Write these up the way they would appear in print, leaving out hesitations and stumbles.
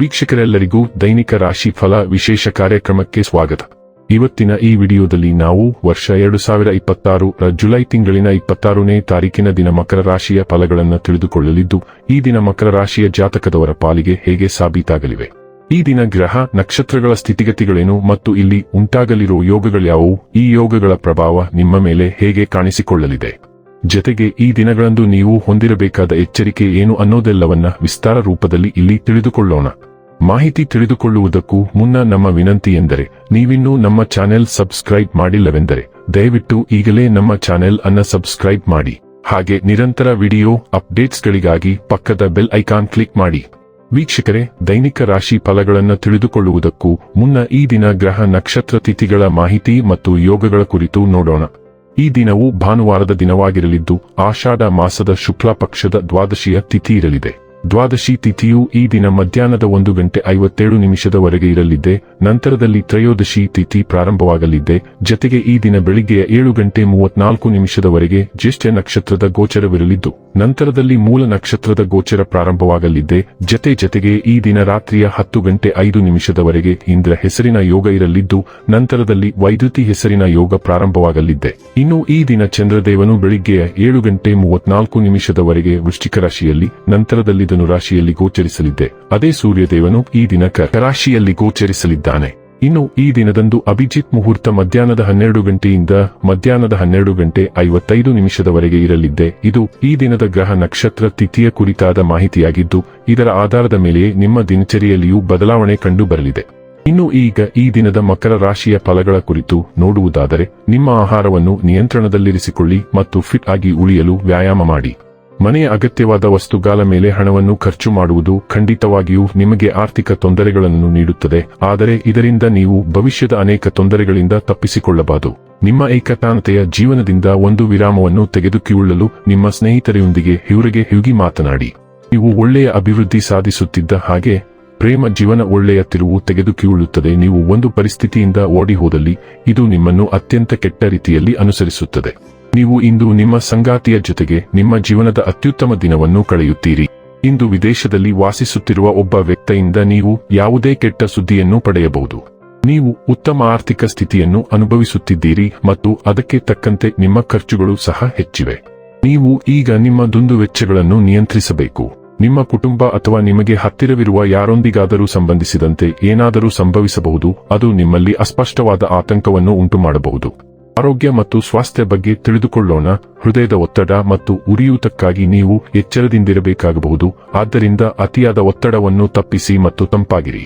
ವೀಕ್ಷಕರೆಲ್ಲರಿಗೂ ದೈನಿಕ ರಾಶಿ ಫಲ ವಿಶೇಷ ಕಾರ್ಯಕ್ರಮಕ್ಕೆ ಸ್ವಾಗತ. ಇವತ್ತಿನ ಈ ವಿಡಿಯೋದಲ್ಲಿ ನಾವು ವರ್ಷ 2026 ರ ಜುಲೈ ತಿಂಗಳಿನ 26ನೇ ತಾರೀಕಿನ ದಿನ ಮಕರ ರಾಶಿಯ ಫಲಗಳನ್ನು ತಿಳಿದುಕೊಳ್ಳಲಿದ್ದು, ಈ ದಿನ ಮಕರ ರಾಶಿಯ ಜಾತಕದವರ ಪಾಲಿಗೆ ಹೇಗೆ ಸಾಬೀತಾಗಲಿವೆ, ಈ ದಿನ ಗ್ರಹ ನಕ್ಷತ್ರಗಳ ಸ್ಥಿತಿಗತಿಗಳೇನು ಮತ್ತು ಇಲ್ಲಿ ಉಂಟಾಗಲಿರುವ ಯೋಗಗಳ್ಯಾವುವು, ಈ ಯೋಗಗಳ ಪ್ರಭಾವ ನಿಮ್ಮ ಮೇಲೆ ಹೇಗೆ ಕಾಣಿಸಿಕೊಳ್ಳಲಿದೆ, ಜತೆಗೆ ಈ ದಿನಗಳಂದು ನೀವು ಹೊಂದಿರಬೇಕಾದ ಎಚ್ಚರಿಕೆ ಏನು ಅನ್ನೋದೆಲ್ಲವನ್ನ ವಿಸ್ತಾರ ರೂಪದಲ್ಲಿ ಇಲ್ಲಿ ತಿಳಿದುಕೊಳ್ಳೋಣ. ಮಾಹಿತಿ ತಿಳಿದುಕೊಳ್ಳುವುದಕ್ಕೂ ಮುನ್ನ ನಮ್ಮ ವಿನಂತಿ ಎಂದರೆ, ನೀವಿನ್ನೂ ನಮ್ಮ ಚಾನೆಲ್ ಸಬ್ಸ್ಕ್ರೈಬ್ ಮಾಡಿಲ್ಲವೆಂದರೆ ದಯವಿಟ್ಟು ಈಗಲೇ ನಮ್ಮ ಚಾನೆಲ್ ಅನ್ನ ಸಬ್ಸ್ಕ್ರೈಬ್ ಮಾಡಿ. ಹಾಗೆ ನಿರಂತರ ವಿಡಿಯೋ ಅಪ್ಡೇಟ್ಸ್ಗಳಿಗಾಗಿ ಪಕ್ಕದ ಬೆಲ್ ಐಕಾನ್ ಕ್ಲಿಕ್ ಮಾಡಿ. ವೀಕ್ಷಕರೇ, ದೈನಿಕ ರಾಶಿ ಫಲಗಳನ್ನು ತಿಳಿದುಕೊಳ್ಳುವುದಕ್ಕೂ ಮುನ್ನ ಈ ದಿನ ಗ್ರಹ ನಕ್ಷತ್ರ ತಿಥಿಗಳ ಮಾಹಿತಿ ಮತ್ತು ಯೋಗಗಳ ಕುರಿತು ನೋಡೋಣ. ಈ ದಿನವು ಭಾನುವಾರದ ದಿನವಾಗಿರಲಿದ್ದು, ಆಷಾಢ ಮಾಸದ ಶುಕ್ಲ ಪಕ್ಷದ ದ್ವಾದಶಿಯ ತಿಥಿ ಇರಲಿದೆ. ದ್ವಾದಶಿ ತಿಥಿಯು ಈ ದಿನ ಮಧ್ಯಾಹ್ನದ 1:57 ಇರಲಿದೆ. ನಂತರದಲ್ಲಿ ತ್ರಯೋದಶಿ ತಿಥಿ ಪ್ರಾರಂಭವಾಗಲಿದೆ. ಜತೆಗೆ ಈ ದಿನ ಬೆಳಿಗ್ಗೆ 7:34 ಜ್ಯೇಷ್ಠ ನಕ್ಷತ್ರದ ಗೋಚರವಿರಲಿದ್ದು, ನಂತರದಲ್ಲಿ ಮೂಲ ನಕ್ಷತ್ರದ ಗೋಚರ ಪ್ರಾರಂಭವಾಗಲಿದೆ. ಜತೆಗೆ ಈ ದಿನ ರಾತ್ರಿಯ 10:05 ಇಂದ್ರ ಹೆಸರಿನ ಯೋಗ ಇರಲಿದ್ದು, ನಂತರದಲ್ಲಿ ವೈದ್ಯುತಿ ಹೆಸರಿನ ಯೋಗ ಪ್ರಾರಂಭವಾಗಲಿದೆ. ಇನ್ನು ಈ ದಿನ ಚಂದ್ರದೇವನು ಬೆಳಿಗ್ಗೆ 7:34 ವೃಶ್ಚಿಕ ರಾಶಿಯಲ್ಲಿ, ನಂತರದಲ್ಲಿ ರಾಶಿಯಲ್ಲಿ ಗೋಚರಿಸಲಿದೆ. ಅದೇ ಸೂರ್ಯದೇವನು ಈ ದಿನ ಕರ್ಕ ರಾಶಿಯಲ್ಲಿ ಗೋಚರಿಸಲಿದ್ದಾನೆ. ಇನ್ನು ಈ ದಿನದಂದು ಅಭಿಜಿತ್ ಮುಹೂರ್ತ ಮಧ್ಯಾಹ್ನದ 12 ಮಧ್ಯಾಹ್ನದ 12:55 ಇರಲಿದೆ. ಇದು ಈ ದಿನದ ಗ್ರಹ ನಕ್ಷತ್ರ ತಿಥಿಯ ಕುರಿತಾದ ಮಾಹಿತಿಯಾಗಿದ್ದು, ಇದರ ಆಧಾರದ ಮೇಲೆ ನಿಮ್ಮ ದಿನಚರಿಯಲ್ಲಿಯೂ ಬದಲಾವಣೆ ಕಂಡು ಬರಲಿದೆ. ಇನ್ನು ಈಗ ಈ ದಿನದ ಮಕರ ರಾಶಿಯ ಫಲಗಳ ಕುರಿತು ನೋಡುವುದಾದರೆ, ನಿಮ್ಮ ಆಹಾರವನ್ನು ನಿಯಂತ್ರಣದಲ್ಲಿರಿಸಿಕೊಳ್ಳಿ ಮತ್ತು ಫಿಟ್ ಆಗಿ ಉಳಿಯಲು ವ್ಯಾಯಾಮ ಮಾಡಿ. ಮನೆಯ ಅಗತ್ಯವಾದ ವಸ್ತುಗಳ ಮೇಲೆ ಹಣವನ್ನು ಖರ್ಚು ಮಾಡುವುದು ಖಂಡಿತವಾಗಿಯೂ ನಿಮಗೆ ಆರ್ಥಿಕ ತೊಂದರೆಗಳನ್ನು ನೀಡುತ್ತದೆ, ಆದರೆ ಇದರಿಂದ ನೀವು ಭವಿಷ್ಯದ ಅನೇಕ ತೊಂದರೆಗಳಿಂದ ತಪ್ಪಿಸಿಕೊಳ್ಳಬಹುದು. ನಿಮ್ಮ ಏಕತಾನತೆಯ ಜೀವನದಿಂದ ಒಂದು ವಿರಾಮವನ್ನು ತೆಗೆದುಕೊಳ್ಳಲು ನಿಮ್ಮ ಸ್ನೇಹಿತರೊಂದಿಗೆ ಹ್ಯೂಗಿ ಮಾತನಾಡಿ. ನೀವು ಒಳ್ಳೆಯ ಅಭಿವೃದ್ಧಿ ಸಾಧಿಸುತ್ತಿದ್ದ ಹಾಗೆ ಪ್ರೇಮ ಜೀವನ ಒಳ್ಳೆಯ ತಿರುವು ತೆಗೆದುಕೊಳ್ಳುತ್ತದೆ. ನೀವು ಒಂದು ಪರಿಸ್ಥಿತಿಯಿಂದ ಓಡಿ ಹೋದಲ್ಲಿ ಇದು ನಿಮ್ಮನ್ನು ಅತ್ಯಂತ ಕೆಟ್ಟ ರೀತಿಯಲ್ಲಿ ಅನುಸರಿಸುತ್ತದೆ. ನೀವು ಇಂದು ನಿಮ್ಮ ಸಂಗಾತಿಯ ಜೊತೆಗೆ ನಿಮ್ಮ ಜೀವನದ ಅತ್ಯುತ್ತಮ ದಿನವನ್ನು ಕಳೆಯುತ್ತೀರಿ. ಇಂದು ವಿದೇಶದಲ್ಲಿ ವಾಸಿಸುತ್ತಿರುವ ಒಬ್ಬ ವ್ಯಕ್ತಿಯಿಂದ ನೀವು ಯಾವುದೇ ಕೆಟ್ಟ ಸುದ್ದಿಯನ್ನು ಪಡೆಯಬಹುದು. ನೀವು ಉತ್ತಮ ಆರ್ಥಿಕ ಸ್ಥಿತಿಯನ್ನು ಅನುಭವಿಸುತ್ತಿದ್ದೀರಿ ಮತ್ತು ಅದಕ್ಕೆ ತಕ್ಕಂತೆ ನಿಮ್ಮ ಖರ್ಚುಗಳು ಸಹ ಹೆಚ್ಚಿವೆ. ನೀವು ಈಗ ನಿಮ್ಮ ದುಂದುವೆಚ್ಚಗಳನ್ನು ನಿಯಂತ್ರಿಸಬೇಕು. ನಿಮ್ಮ ಕುಟುಂಬ ಅಥವಾ ನಿಮಗೆ ಹತ್ತಿರವಿರುವ ಯಾರೊಂದಿಗಾದರೂ ಸಂಬಂಧಿಸಿದಂತೆ ಏನಾದರೂ ಸಂಭವಿಸಬಹುದು. ಅದು ನಿಮ್ಮಲ್ಲಿ ಅಸ್ಪಷ್ಟವಾದ ಆತಂಕವನ್ನು ಉಂಟುಮಾಡಬಹುದು. ಆರೋಗ್ಯ ಮತ್ತು ಸ್ವಾಸ್ಥ್ಯ ಬಗ್ಗೆ ತಿಳಿದುಕೊಳ್ಳೋಣ. ಹೃದಯದ ಒತ್ತಡ ಮತ್ತು ಉರಿಯೂತಕ್ಕಾಗಿ ನೀವು ಎಚ್ಚರದಿಂದಿರಬೇಕಾಗಬಹುದು. ಆದ್ದರಿಂದ ಅತಿಯಾದ ಒತ್ತಡವನ್ನು ತಪ್ಪಿಸಿ ಮತ್ತು ತಂಪಾಗಿರಿ.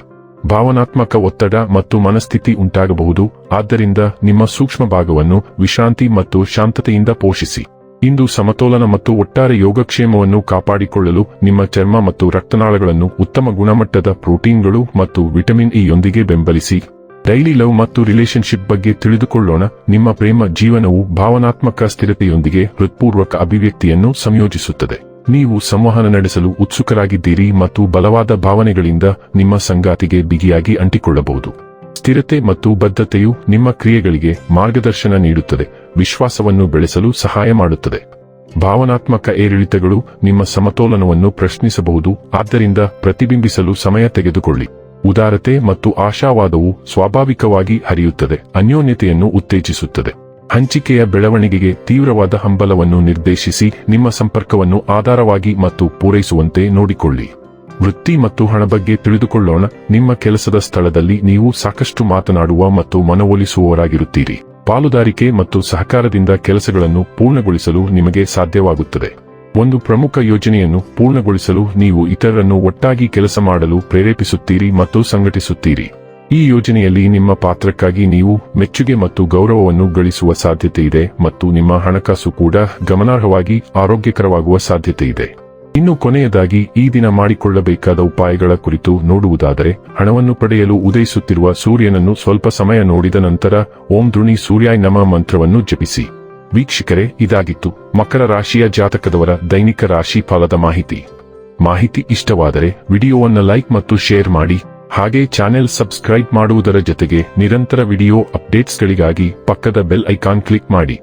ಭಾವನಾತ್ಮಕ ಒತ್ತಡ ಮತ್ತು ಮನಸ್ಥಿತಿ ಉಂಟಾಗಬಹುದು, ಆದ್ದರಿಂದ ನಿಮ್ಮ ಸೂಕ್ಷ್ಮ ಭಾಗವನ್ನು ವಿಶ್ರಾಂತಿ ಮತ್ತು ಶಾಂತತೆಯಿಂದ ಪೋಷಿಸಿ. ಇಂದು ಸಮತೋಲನ ಮತ್ತು ಒಟ್ಟಾರೆ ಯೋಗಕ್ಷೇಮವನ್ನು ಕಾಪಾಡಿಕೊಳ್ಳಲು ನಿಮ್ಮ ಚರ್ಮ ಮತ್ತು ರಕ್ತನಾಳಗಳನ್ನು ಉತ್ತಮ ಗುಣಮಟ್ಟದ ಪ್ರೋಟೀನ್ಗಳು ಮತ್ತು ವಿಟಮಿನ್ ಇ ಯೊಂದಿಗೆ ಬೆಂಬಲಿಸಿ. ಡೈಲಿ ಲವ್ ಮತ್ತು ರಿಲೇಶನ್ಶಿಪ್ ಬಗ್ಗೆ ತಿಳಿದುಕೊಳ್ಳೋಣ. ನಿಮ್ಮ ಪ್ರೇಮ ಜೀವನವು ಭಾವನಾತ್ಮಕ ಸ್ಥಿರತೆಯೊಂದಿಗೆ ಹೃತ್ಪೂರ್ವಕ ಅಭಿವ್ಯಕ್ತಿಯನ್ನು ಸಂಯೋಜಿಸುತ್ತದೆ. ನೀವು ಸಂವಹನ ನಡೆಸಲು ಉತ್ಸುಕರಾಗಿದ್ದೀರಿ ಮತ್ತು ಬಲವಾದ ಭಾವನೆಗಳಿಂದ ನಿಮ್ಮ ಸಂಗಾತಿಗೆ ಬಿಗಿಯಾಗಿ ಅಂಟಿಕೊಳ್ಳಬಹುದು. ಸ್ಥಿರತೆ ಮತ್ತು ಬದ್ಧತೆಯು ನಿಮ್ಮ ಕ್ರಿಯೆಗಳಿಗೆ ಮಾರ್ಗದರ್ಶನ ನೀಡುತ್ತದೆ, ವಿಶ್ವಾಸವನ್ನು ಬೆಳೆಸಲು ಸಹಾಯ ಮಾಡುತ್ತದೆ. ಭಾವನಾತ್ಮಕ ಏರಿಳಿತಗಳು ನಿಮ್ಮ ಸಮತೋಲನವನ್ನು ಪ್ರಶ್ನಿಸಬಹುದು, ಆದ್ದರಿಂದ ಪ್ರತಿಬಿಂಬಿಸಲು ಸಮಯ ತೆಗೆದುಕೊಳ್ಳಿ. ಉದಾರತೆ ಮತ್ತು ಆಶಾವಾದವು ಸ್ವಾಭಾವಿಕವಾಗಿ ಹರಿಯುತ್ತದೆ, ಅನ್ಯೋನ್ಯತೆಯನ್ನು ಉತ್ತೇಜಿಸುತ್ತದೆ. ಹಂಚಿಕೆಯ ಬೆಳವಣಿಗೆಗೆ ತೀವ್ರವಾದ ಹಂಬಲವನ್ನು ನಿರ್ದೇಶಿಸಿ ನಿಮ್ಮ ಸಂಪರ್ಕವನ್ನು ಆಧಾರವಾಗಿ ಮತ್ತು ಪೂರೈಸುವಂತೆ ನೋಡಿಕೊಳ್ಳಿ. ವೃತ್ತಿ ಮತ್ತು ಹಣ ಬಗ್ಗೆ ತಿಳಿದುಕೊಳ್ಳೋಣ. ನಿಮ್ಮ ಕೆಲಸದ ಸ್ಥಳದಲ್ಲಿ ನೀವು ಸಾಕಷ್ಟು ಮಾತನಾಡುವ ಮತ್ತು ಮನವೊಲಿಸುವವರಾಗಿರುತ್ತೀರಿ. ಪಾಲುದಾರಿಕೆ ಮತ್ತು ಸಹಕಾರದಿಂದ ಕೆಲಸಗಳನ್ನು ಪೂರ್ಣಗೊಳಿಸಲು ನಿಮಗೆ ಸಾಧ್ಯವಾಗುತ್ತದೆ. ಒಂದು ಪ್ರಮುಖ ಯೋಜನೆಯನ್ನು ಪೂರ್ಣಗೊಳಿಸಲು ನೀವು ಇತರರನ್ನು ಒಟ್ಟಾಗಿ ಕೆಲಸ ಮಾಡಲು ಪ್ರೇರೇಪಿಸುತ್ತೀರಿ ಮತ್ತು ಸಂಘಟಿಸುತ್ತೀರಿ. ಈ ಯೋಜನೆಯಲ್ಲಿ ನಿಮ್ಮ ಪಾತ್ರಕ್ಕಾಗಿ ನೀವು ಮೆಚ್ಚುಗೆ ಮತ್ತು ಗೌರವವನ್ನು ಗಳಿಸುವ ಸಾಧ್ಯತೆಯಿದೆ ಮತ್ತು ನಿಮ್ಮ ಹಣಕಾಸು ಕೂಡ ಗಮನಾರ್ಹವಾಗಿ ಆರೋಗ್ಯಕರವಾಗುವ ಸಾಧ್ಯತೆಯಿದೆ. ಇನ್ನು ಕೊನೆಯದಾಗಿ ಈ ದಿನ ಮಾಡಿಕೊಳ್ಳಬೇಕಾದ ಉಪಾಯಗಳ ಕುರಿತು ನೋಡುವುದಾದರೆ, ಹಣವನ್ನು ಪಡೆಯಲು ಉದಯಿಸುತ್ತಿರುವ ಸೂರ್ಯನನ್ನು ಸ್ವಲ್ಪ ಸಮಯ ನೋಡಿದ ನಂತರ ಓಂ ಧೃಣಿ ಸೂರ್ಯಾಯ ನಮಃ ಮಂತ್ರವನ್ನು ಜಪಿಸಿ. ವೀಕ್ಷಕರೇ, ಇದಾಗಿತ್ತು ಮಕರ ರಾಶಿಯ ಜಾತಕದವರ ದೈನಿಕ ರಾಶಿ ಫಲದ ಮಾಹಿತಿ ಇಷ್ಟವಾದರೆ ವಿಡಿಯೋವನ್ನು ಲೈಕ್ ಮತ್ತು ಶೇರ್ ಮಾಡಿ. ಹಾಗೆ ಚಾನೆಲ್ ಸಬ್ಸ್ಕ್ರೈಬ್ ಮಾಡುವುದರ ಜೊತೆಗೆ ನಿರಂತರ ವಿಡಿಯೋ ಅಪ್ಡೇಟ್ಸ್ಗಳಿಗಾಗಿ ಪಕ್ಕದ ಬೆಲ್ ಐಕಾನ್ ಕ್ಲಿಕ್ ಮಾಡಿ.